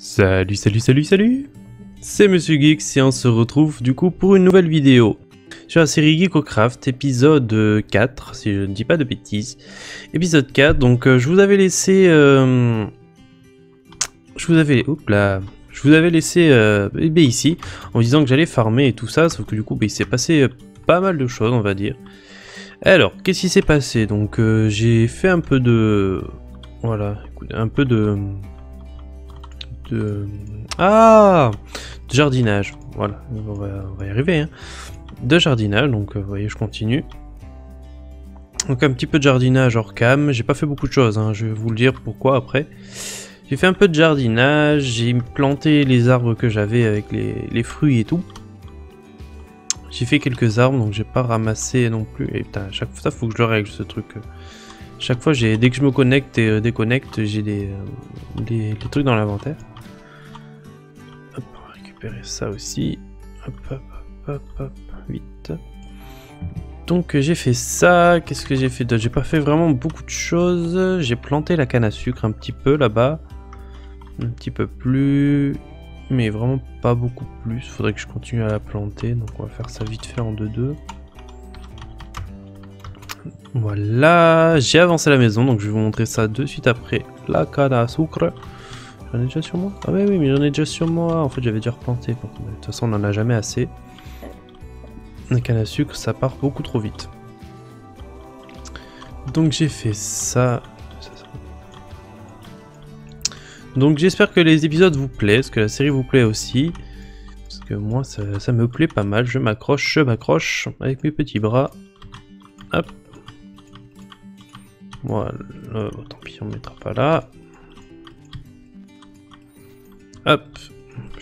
Salut, salut, salut, salut! C'est Monsieur Geeks et on se retrouve du coup pour une nouvelle vidéo sur la série Geekocraft, épisode 4, si je ne dis pas de bêtises. Épisode 4, donc je vous avais laissé... Je vous avais laissé ici, en disant que j'allais farmer et tout ça, sauf que du coup il s'est passé pas mal de choses, on va dire. Alors, qu'est-ce qui s'est passé? Donc j'ai fait un peu de... Voilà, écoutez, un peu de jardinage, voilà, on va y arriver, hein. De jardinage, donc vous voyez, je continue. Donc un petit peu de jardinage hors cam, j'ai pas fait beaucoup de choses, hein, je vais vous le dire pourquoi après. J'ai fait un peu de jardinage, j'ai planté les arbres que j'avais avec les fruits et tout. J'ai fait quelques arbres, donc j'ai pas ramassé non plus, et putain, à chaque fois, faut que je le règle ce truc. Chaque fois, dès que je me connecte et déconnecte, j'ai des trucs dans l'inventaire. Hop, on va récupérer ça aussi. Hop, hop, hop, hop, vite. Donc j'ai fait ça. Qu'est-ce que j'ai fait d'autre? J'ai pas fait vraiment beaucoup de choses. J'ai planté la canne à sucre un petit peu là-bas. Un petit peu plus. Mais vraiment pas beaucoup plus. Faudrait que je continue à la planter. Donc on va faire ça vite fait en 2-2. Voilà, j'ai avancé la maison, donc je vais vous montrer ça de suite après la canne à sucre. J'en ai déjà sur moi? Ah oui, mais j'en ai déjà sur moi. En fait, j'avais déjà replanté. De toute façon, on n'en a jamais assez. La canne à sucre, ça part beaucoup trop vite. Donc j'ai fait ça. Donc j'espère que les épisodes vous plaisent, que la série vous plaît aussi. Parce que moi, ça me plaît pas mal. Je m'accroche avec mes petits bras. Hop. Voilà, tant pis, on ne mettra pas là. Hop.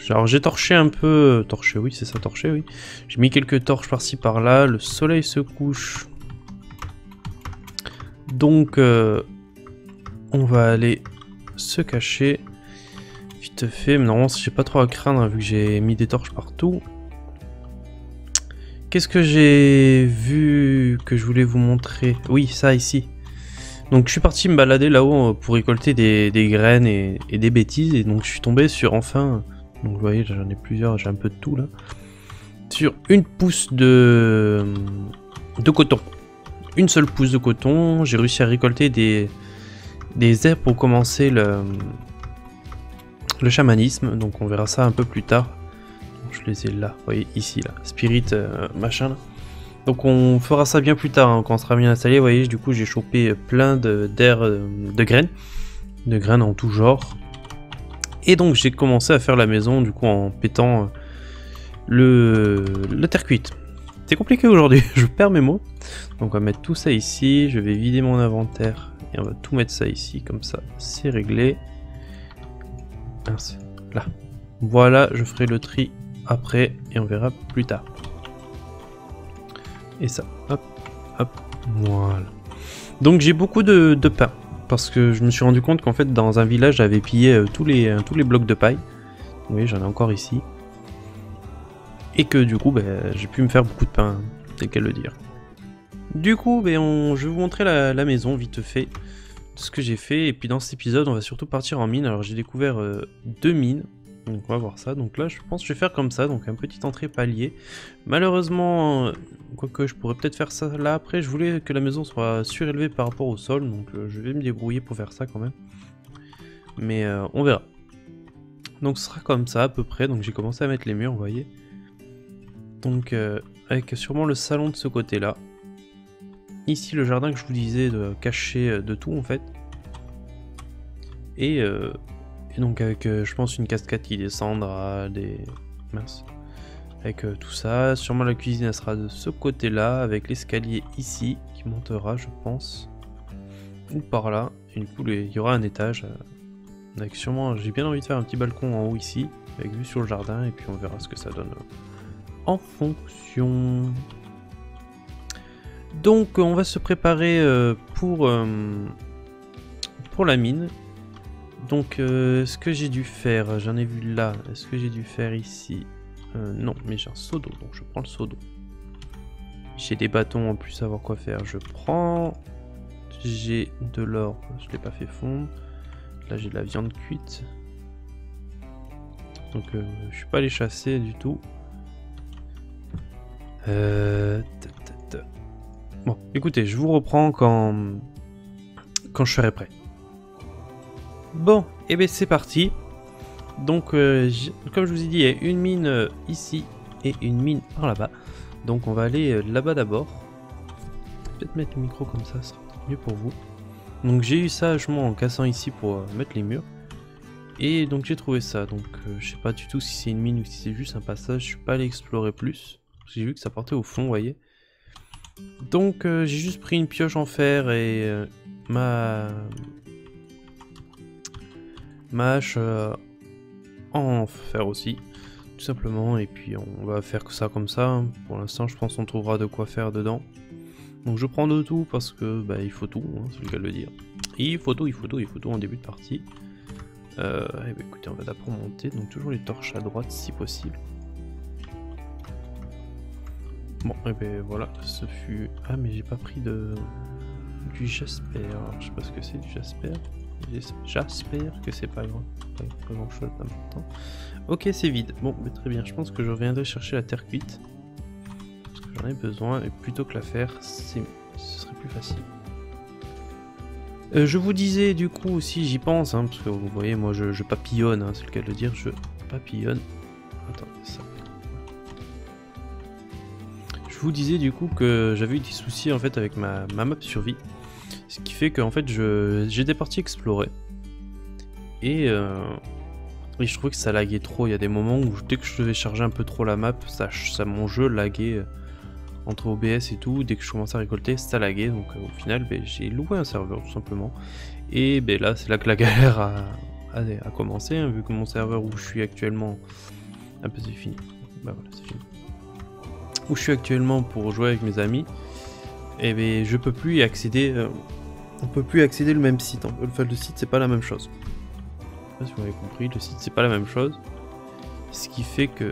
Alors j'ai torché un peu... Torché, oui, c'est ça, torché, oui. J'ai mis quelques torches par-ci par-là. Le soleil se couche. Donc, on va aller se cacher. Vite fait, mais normalement, j'ai pas trop à craindre, hein, vu que j'ai mis des torches partout. Qu'est-ce que j'ai vu que je voulais vous montrer? Oui, ça ici. Donc je suis parti me balader là-haut pour récolter des graines et des bêtises. Et donc je suis tombé sur enfin... Donc vous voyez, j'en ai plusieurs, j'ai un peu de tout là. Sur une pousse de coton. Une seule pousse de coton. J'ai réussi à récolter des herbes pour commencer le chamanisme. Donc on verra ça un peu plus tard. Je les ai là, vous voyez, ici, là. Spirit, machin, là. Donc on fera ça bien plus tard, hein, quand on sera bien installé. Vous voyez, du coup, j'ai chopé plein de graines. De graines en tout genre. Et donc, j'ai commencé à faire la maison, du coup, en pétant la terre cuite. C'est compliqué aujourd'hui, je perds mes mots. Donc on va mettre tout ça ici. Je vais vider mon inventaire. Et on va tout mettre ça ici, comme ça, c'est réglé. Mince, là. Voilà, je ferai le tri après et on verra plus tard. Et ça, hop, hop, voilà. Donc j'ai beaucoup de pain parce que je me suis rendu compte qu'en fait dans un village j'avais pillé tous les blocs de paille. Oui, j'en ai encore ici. Et que du coup j'ai pu me faire beaucoup de pain, c'est qu'à le dire. Du coup je vais vous montrer la maison vite fait, ce que j'ai fait. Et puis dans cet épisode on va surtout partir en mine. Alors j'ai découvert 2 mines. Donc on va voir ça. Donc là je pense que je vais faire comme ça. Donc un petit entrée palier. Malheureusement, quoique je pourrais peut-être faire ça là après. Je voulais que la maison soit surélevée par rapport au sol. Donc je vais me débrouiller pour faire ça quand même. Mais on verra. Donc ce sera comme ça à peu près. Donc j'ai commencé à mettre les murs, vous voyez. Donc avec sûrement le salon de ce côté là. Ici le jardin que je vous disais de cacher de tout en fait. Et donc avec, je pense, une cascade qui descendra, des... Mince. Avec tout ça. Sûrement la cuisine, elle sera de ce côté-là, avec l'escalier ici, qui montera, je pense. Ou par là. Et du coup, il y aura un étage. Avec sûrement, j'ai bien envie de faire un petit balcon en haut ici, avec vue sur le jardin, et puis on verra ce que ça donne en fonction. Donc, on va se préparer pour la mine. Donc, ce que j'ai dû faire, j'en ai vu là. Est-ce que j'ai dû faire ici? Non, mais j'ai un seau d'eau, donc je prends le seau d'eau. J'ai des bâtons en plus, savoir quoi faire. Je prends. J'ai de l'or, je ne l'ai pas fait fondre. Là, j'ai de la viande cuite. Donc je suis pas allé chasser du tout. Bon, écoutez, je vous reprends quand je serai prêt. Bon, et bien c'est parti. Donc, comme je vous ai dit, il y a une mine ici et une mine par là-bas. Donc on va aller là-bas d'abord. Peut-être mettre le micro comme ça sera mieux pour vous. Donc j'ai eu ça en cassant ici pour mettre les murs. Et donc j'ai trouvé ça. Donc je sais pas du tout si c'est une mine ou si c'est juste un passage. Je suis pas allé explorer plus. J'ai vu que ça partait au fond, vous voyez. Donc j'ai juste pris une pioche en fer et ma hache en fer aussi. Tout simplement. Et puis on va faire que ça comme ça. Pour l'instant je pense qu'on trouvera de quoi faire dedans. Donc je prends de tout parce que bah, il faut tout, hein, c'est le cas de le dire. Il faut tout en début de partie. Et bah, écoutez, on va d'abord monter, donc toujours les torches à droite si possible. Bon, et ben voilà, ce fut... Ah mais j'ai pas pris du jasper, alors je sais pas ce que c'est du jasper. J'espère que c'est pas grand chose d'important. Ok, c'est vide, bon, mais très bien, je pense que je reviendrai chercher la terre cuite. J'en ai besoin et plutôt que la faire, ce serait plus facile. Je vous disais du coup aussi, j'y pense, hein, parce que vous voyez, moi je papillonne, hein, c'est le cas de le dire, je papillonne. Attendez, ça. Je vous disais du coup que j'avais eu des soucis en fait avec ma map survie, ce qui fait qu'en fait j'étais parti explorer et je trouvais que ça laguait trop. Il y a des moments où dès que je devais charger un peu trop la map, mon jeu laguait. Entre OBS et tout, dès que je commençais à récolter, ça laguait, donc au final j'ai loué un serveur tout simplement. Et ben là c'est là que la galère a commencé, hein, vu que mon serveur où je suis actuellement... Ah ben c'est fini, bah voilà c'est fini. Où je suis actuellement pour jouer avec mes amis, et ben je peux plus y accéder, on peut plus accéder le même site, enfin le site c'est pas la même chose. Je sais pas si vous avez compris, le site c'est pas la même chose. Ce qui fait que...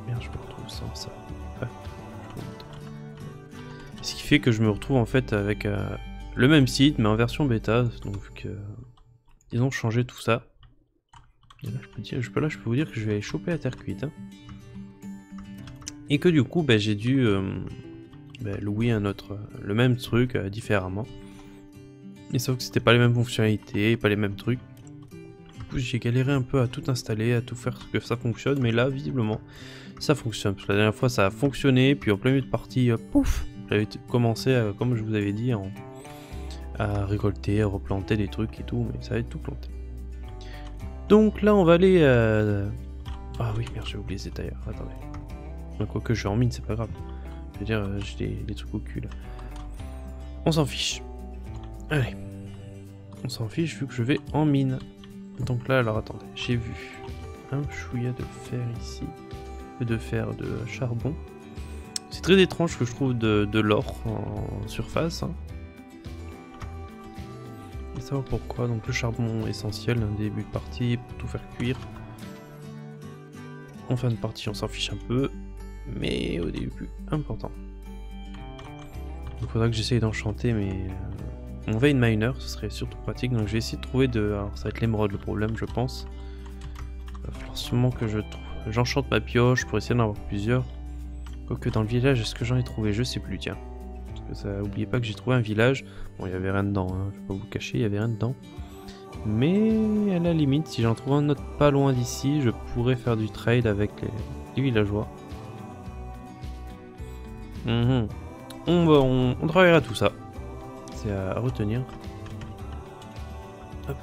Merde, je me retrouve sans ça. Ce qui fait que je me retrouve en fait avec le même site mais en version bêta, donc vu que ils ont changé tout ça. Et là je peux vous dire que je vais aller choper la terre cuite. Hein. Et que du coup bah, j'ai dû louer le même truc différemment. Et sauf que c'était pas les mêmes fonctionnalités, pas les mêmes trucs. Du coup j'ai galéré un peu à tout installer, à tout faire que ça fonctionne, mais là visiblement ça fonctionne. Parce que la dernière fois ça a fonctionné, puis en plein milieu de partie, pouf! J'avais commencé, comme je vous avais dit, à récolter, à replanter des trucs et tout, mais ça avait tout planté. Donc là, on va aller... Ah oui, merde, j'ai oublié les détails. Attendez. Quoique je suis en mine, c'est pas grave. Je veux dire, j'ai des trucs au cul, là. On s'en fiche. Allez. On s'en fiche vu que je vais en mine. Donc là, alors attendez, j'ai vu un chouïa de fer ici. De fer de charbon. C'est très étrange que je trouve de l'or en surface. Hein. Et savoir pourquoi. Donc le charbon essentiel, un début de partie pour tout faire cuire. En fin de partie, on s'en fiche un peu. Mais au début, important. Il faudra que j'essaye d'enchanter mon vein miner, ce serait surtout pratique. Donc je vais essayer de trouver alors ça va être l'émeraude le problème, je pense. Il va falloir sûrement que j'enchante ma pioche pour essayer d'en avoir plusieurs. Quoique dans le village, est-ce que j'en ai trouvé? Je sais plus, tiens. Parce que ça, oubliez pas que j'ai trouvé un village. Bon, il y avait rien dedans, hein. Je vais pas vous cacher, il y avait rien dedans. Mais à la limite, si j'en trouve un autre pas loin d'ici, je pourrais faire du trade avec les villageois. On travaillera tout ça. C'est à retenir. Hop.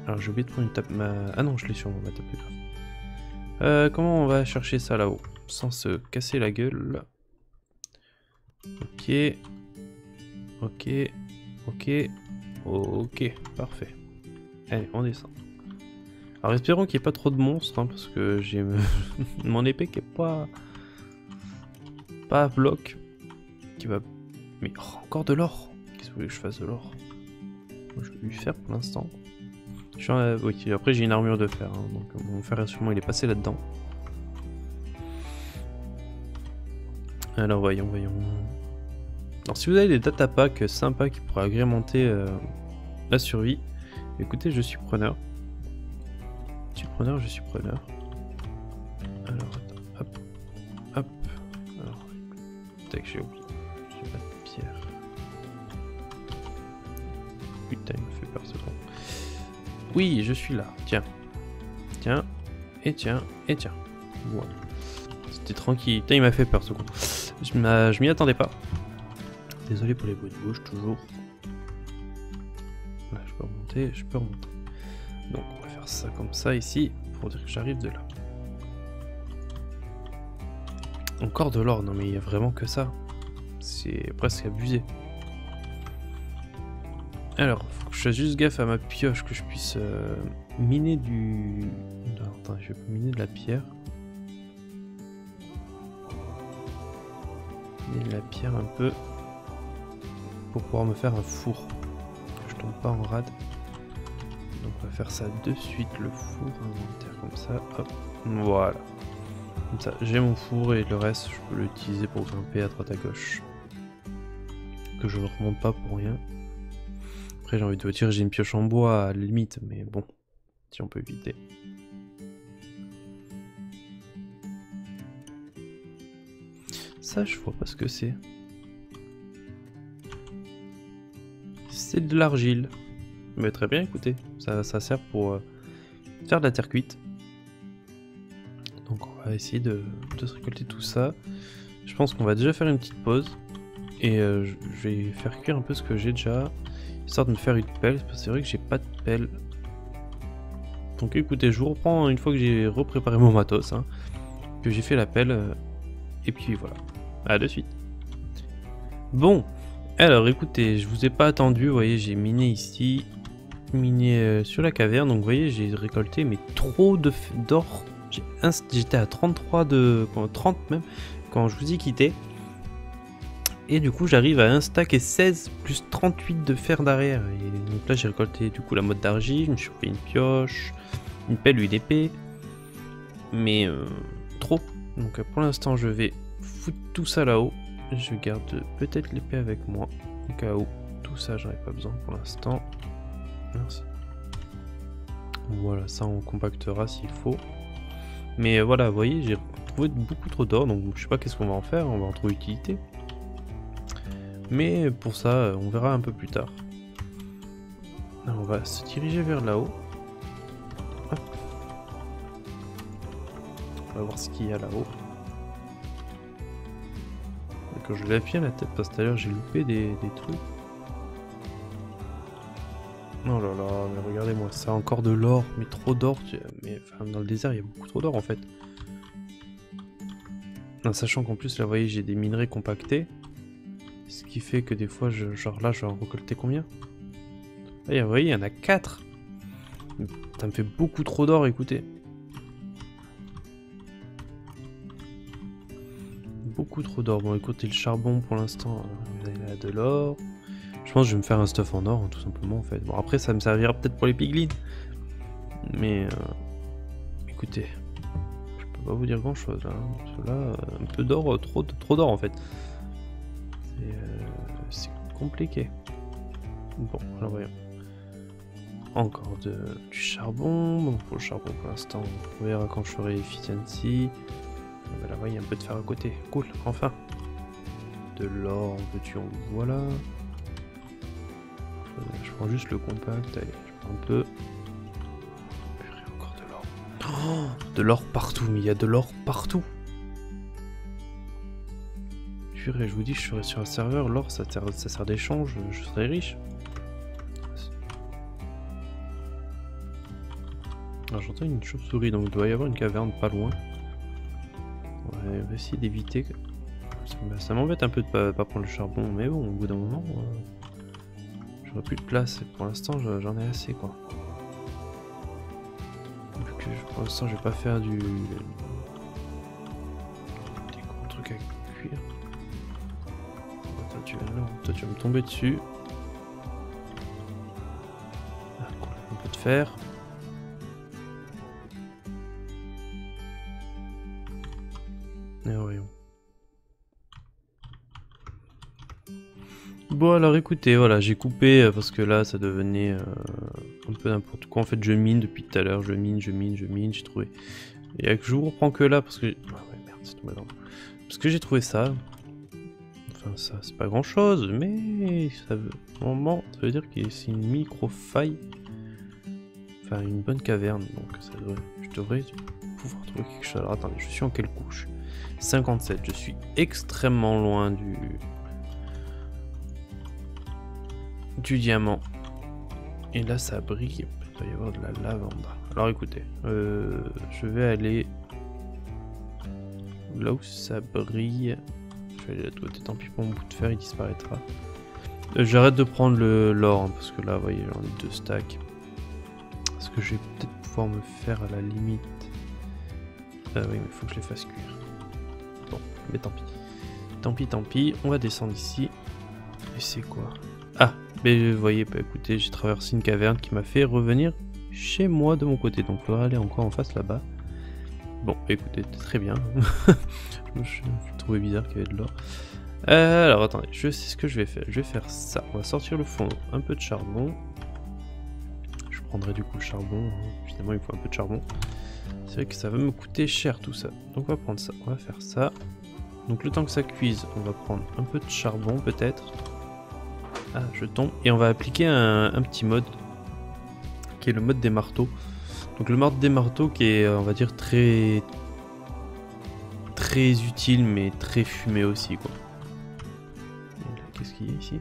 Alors j'ai oublié de prendre une tape... Ah non, je l'ai sur ma tape de grave. Comment on va chercher ça là-haut sans se casser la gueule? Ok. Ok. Ok. Ok. Parfait. Allez, on descend. Alors espérons qu'il n'y ait pas trop de monstres, hein, parce que j'ai mon épée qui est pas à bloc. Qui va... Mais oh, encore de l'or. Qu'est-ce que vous voulez que je fasse de l'or? Je vais lui faire pour l'instant. Oui, après j'ai une armure de fer, hein, donc mon fer sûrement il est passé là-dedans. Alors voyons. Alors si vous avez des data packs sympas qui pourraient agrémenter la survie, écoutez, je suis preneur. Tu es preneur, je suis preneur. Alors, attends, hop, hop. Alors, tac, j'ai oublié. J'ai pas de pierre. Putain, il me fait peur ce con. Oui, je suis là. Tiens. Tiens. Et tiens. Et tiens. Voilà. C'était tranquille. Putain, il m'a fait peur ce con. Je m'y attendais pas. Désolé pour les bruits de bouche, toujours. Là, je peux remonter, je peux remonter. Donc, on va faire ça comme ça ici, pour dire que j'arrive de là. Encore de l'or, non mais il y a vraiment que ça. C'est presque abusé. Alors, faut que je fasse juste gaffe à ma pioche, que je puisse miner du... Non, attends, je vais miner de la pierre. Miner de la pierre un peu. Pour pouvoir me faire un four. Que je tombe pas en rade. Donc on va faire ça de suite, le four inventaire comme ça. Hop, voilà. Comme ça, j'ai mon four et le reste, je peux l'utiliser pour grimper à droite à gauche. Que je ne remonte pas pour rien. Après, j'ai envie de vous dire, j'ai une pioche en bois à la limite, mais bon, si on peut éviter. Ça, je vois pas ce que c'est. C'est de l'argile. Mais très bien, écoutez, ça sert pour faire de la terre cuite. Donc on va essayer de se récolter tout ça. Je pense qu'on va déjà faire une petite pause. Et je vais faire cuire un peu ce que j'ai déjà. Histoire de me faire une pelle, parce que c'est vrai que j'ai pas de pelle. Donc écoutez, je vous reprends une fois que j'ai repréparé mon matos. Hein, que j'ai fait la pelle. Et puis voilà. À de suite. Bon, alors écoutez, je vous ai pas attendu. Vous voyez, j'ai miné ici. Miné sur la caverne. Donc vous voyez, j'ai récolté mais trop d'or. J'étais à 33 de... 30 même, quand je vous ai quitté. Et du coup j'arrive à 1 stack et 16 plus 38 de fer d'arrière. Et donc là j'ai récolté du coup la mode d'argile, je me suis fait une pioche, une pelle, une épée. Mais trop. Donc pour l'instant je vais foutre tout ça là-haut. Je garde peut-être l'épée avec moi, au cas où. Tout ça j'en ai pas besoin pour l'instant. Merci. Voilà, ça on compactera s'il faut. Mais voilà, vous voyez, j'ai trouvé beaucoup trop d'or, donc je sais pas qu'est-ce qu'on va en faire, on va en trouver utilité. Mais pour ça, on verra un peu plus tard. Alors, on va se diriger vers là-haut. On va voir ce qu'il y a là-haut. Quand je lève bien la tête, parce que tout à l'heure j'ai loupé des trucs. Oh là là, mais regardez-moi ça, encore de l'or, mais trop d'or. Mais enfin, dans le désert, il y a beaucoup trop d'or en fait. En sachant qu'en plus, là, vous voyez, j'ai des minerais compactés. Ce qui fait que des fois, genre là, je vais en récolter combien? Là, vous voyez, il y en a 4. Ça me fait beaucoup trop d'or, écoutez. Beaucoup trop d'or. Bon, écoutez, le charbon, pour l'instant, il a de l'or. Je pense que je vais me faire un stuff en or, hein, tout simplement, en fait. Bon, après, ça me servira peut-être pour les piglins. Mais, écoutez, je peux pas vous dire grand-chose, là. Parce que là, un peu d'or, trop d'or, en fait. C'est compliqué. Bon, alors voyons. Encore du charbon. Bon, pour le charbon, pour l'instant, on verra quand je ferai efficiency. Là, vous voyez, un peu de fer à côté. Cool, enfin. De l'or, en veux-tu, en voilà. Je prends juste le compact, allez, je prends un peu. Purée, encore de l'or. Oh, de l'or partout, mais il y a de l'or partout. Purée, je vous dis, je serais sur un serveur, l'or ça sert d'échange, je serais riche. Alors j'entends une chauve-souris, donc il doit y avoir une caverne pas loin. Ouais, on va essayer d'éviter. Ça m'embête un peu de pas prendre le charbon, mais bon, au bout d'un moment... J'aurai plus de place, et pour l'instant j'en ai assez quoi. Vu que pour l'instant je vais pas faire des gros trucs à cuire. Toi tu vas me tomber dessus. Ah, cool. Un peu de fer. Et voyons. Bon alors écoutez, voilà, j'ai coupé parce que là ça devenait un peu n'importe quoi. En fait je mine depuis tout à l'heure, je mine, j'ai trouvé. Et je vous reprends que là parce que... Ah ouais merde, c'est tombé dans... Parce que j'ai trouvé ça. Enfin ça c'est pas grand chose, mais ça veut... Normalement, ça veut dire que c'est une micro-faille. Enfin une bonne caverne, donc ça devrait... Je devrais pouvoir trouver quelque chose. Alors attendez, je suis en quelle couche? 57, je suis extrêmement loin du diamant. Et là ça brille, il doit y avoir de la lave en bas. Alors écoutez, je vais aller là où ça brille. Je vais aller là de côté, tant pis pour mon bout de fer, il disparaîtra. J'arrête de prendre l'or, hein, parce que là, vous voyez, j'en ai 2 stacks. Est-ce que je vais peut-être pouvoir me faire à la limite... oui, mais il faut que je les fasse cuire. Bon, mais tant pis. Tant pis, on va descendre ici. Et c'est quoi? Ah, mais vous voyez, bah, écoutez, j'ai traversé une caverne qui m'a fait revenir chez moi de mon côté. Donc il faudra aller encore en face là-bas. Bon, écoutez, très bien. je trouvais bizarre qu'il y avait de l'or. Alors attendez, je sais ce que je vais faire. Je vais faire ça. On va sortir le fourneau, un peu de charbon. Je prendrai du coup le charbon. Finalement, il me faut un peu de charbon. C'est vrai que ça va me coûter cher tout ça. Donc on va prendre ça. On va faire ça. Donc le temps que ça cuise, on va prendre un peu de charbon peut-être. Ah, je tombe. Et on va appliquer un petit mode qui est le mode des marteaux. Donc le mode des marteaux qui est, on va dire, très utile mais très fumé aussi quoi. Qu'est-ce qu'il y a ici?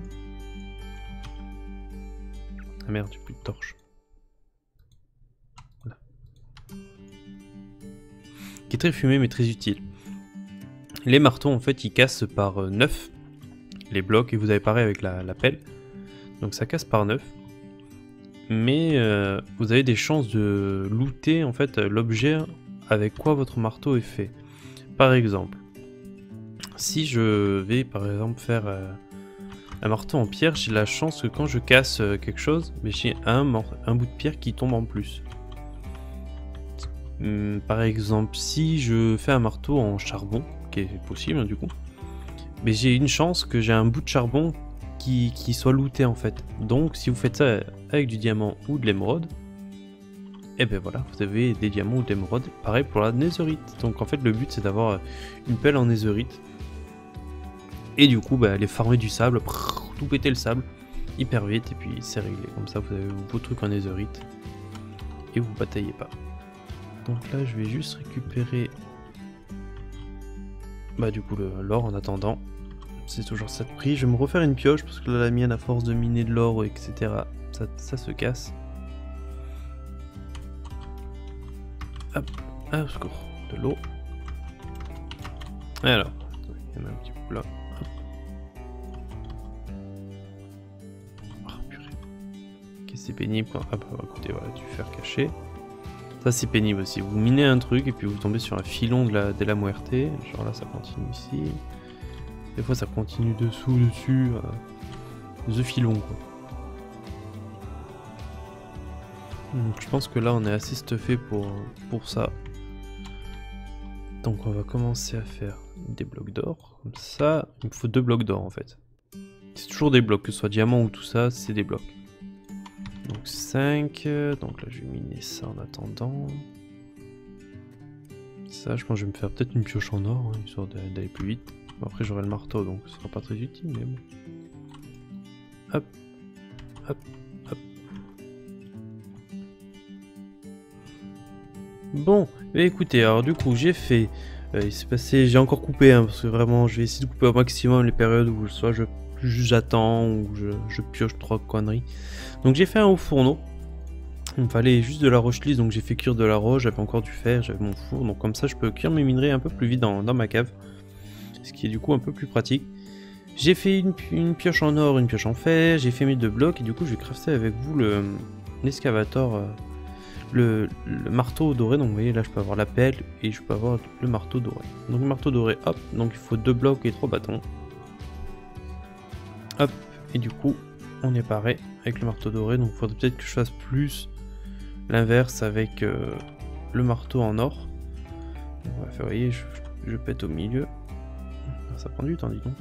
Ah merde, j'ai plus de torche. Voilà. Qui est très fumé mais très utile. Les marteaux en fait ils cassent par 9 les blocs et vous avez pareil avec la pelle. Donc ça casse par 9. Mais vous avez des chances de looter en fait l'objet avec quoi votre marteau est fait. Par exemple, si je vais par exemple faire un marteau en pierre, j'ai la chance que quand je casse quelque chose, mais j'ai un bout de pierre qui tombe en plus. Par exemple, si je fais un marteau en charbon, qui est possible hein, du coup, mais j'ai une chance que j'ai un bout de charbon qui soit looté en fait. Donc si vous faites ça avec du diamant ou de l'émeraude, et ben voilà, vous avez des diamants ou de l'émeraude. Pareil pour la netherite. Donc en fait le but c'est d'avoir une pelle en netherite. Et du coup bah, aller farmer du sable, tout péter le sable hyper vite et puis c'est réglé. Comme ça vous avez vos trucs en netherite et vous bataillez pas. Donc là je vais juste récupérer bah du coup l'or en attendant. C'est toujours ça de prix. Je vais me refaire une pioche parce que là la mienne à force de miner de l'or etc. Ça se casse. Hop, au secours, de l'eau. Alors, il y en a un petit peu là. Hop. Oh purée. Ok, c'est pénible quand. Ah bah écoutez, voilà, du fer caché. Ça c'est pénible aussi. Vous minez un truc et puis vous tombez sur un filon de la muerte. Genre là ça continue ici. Des fois ça continue dessous, dessus. The filon quoi. Donc je pense que là on est assez stuffé pour ça. Donc on va commencer à faire des blocs d'or. Comme ça, il me faut 2 blocs d'or en fait. C'est toujours des blocs, que ce soit diamant ou tout ça, c'est des blocs. Donc 5, donc là je vais miner ça en attendant. Ça je pense que je vais me faire peut-être une pioche en or, hein, histoire d'aller plus vite. Bon, après j'aurai le marteau donc ce sera pas très utile mais bon. Hop, hop, hop. Bon, écoutez, alors du coup j'ai fait, il s'est passé, j'ai encore coupé, hein, parce que vraiment je vais essayer de couper au maximum les périodes où soit j'attends ou je pioche 3 conneries. Donc j'ai fait un haut fourneau, il me fallait juste de la roche lisse, donc j'ai fait cuire de la roche, j'avais encore du fer, j'avais mon four, donc comme ça je peux cuire mes minerais un peu plus vite dans ma cave, ce qui est du coup un peu plus pratique. J'ai fait une pioche en or, une pioche en fer, j'ai fait mes 2 blocs, et du coup je vais crafter avec vous l'escavator. Le marteau doré, donc vous voyez là je peux avoir la pelle et je peux avoir le marteau doré. Donc le marteau doré, hop, donc il faut 2 blocs et 3 bâtons. Hop, et du coup on est pareil avec le marteau doré, donc il faudrait peut-être que je fasse plus l'inverse avec le marteau en or. Donc, on va faire, vous voyez, je pète au milieu. Ça prend du temps, dis donc.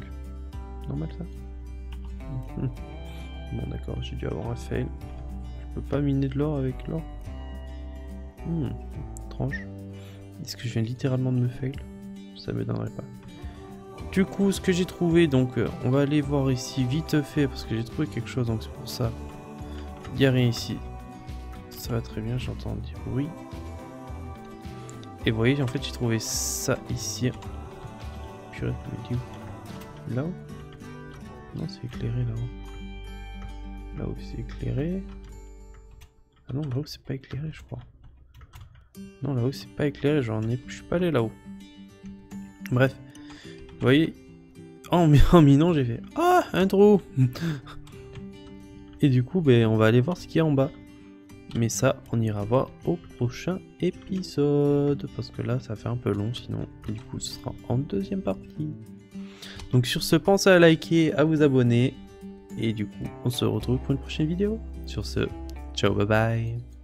Normal ça. Bon d'accord, j'ai dû avoir un fail. Je peux pas miner de l'or avec l'or. Étrange. Est-ce que je viens littéralement de me fail? Ça m'étonnerait pas. Du coup, ce que j'ai trouvé, donc on va aller voir ici vite fait parce que j'ai trouvé quelque chose, donc c'est pour ça. Il n'y a rien ici. Ça va très bien, j'entends du bruit. Et vous voyez, en fait, j'ai trouvé ça ici. Purée, mais du coup. Là-haut? Non, c'est éclairé là-haut. Là-haut, c'est éclairé. Ah non, là-haut, c'est pas éclairé, je crois. Non, là-haut, c'est pas éclairé, je suis pas allé là-haut. Bref. Vous voyez, en minant, j'ai fait « Ah, un trou !» Et du coup, ben, on va aller voir ce qu'il y a en bas. Mais ça, on ira voir au prochain épisode. Parce que là, ça fait un peu long, sinon, du coup, ce sera en deuxième partie. Donc sur ce, pensez à liker, à vous abonner. Et du coup, on se retrouve pour une prochaine vidéo. Sur ce, ciao, bye bye.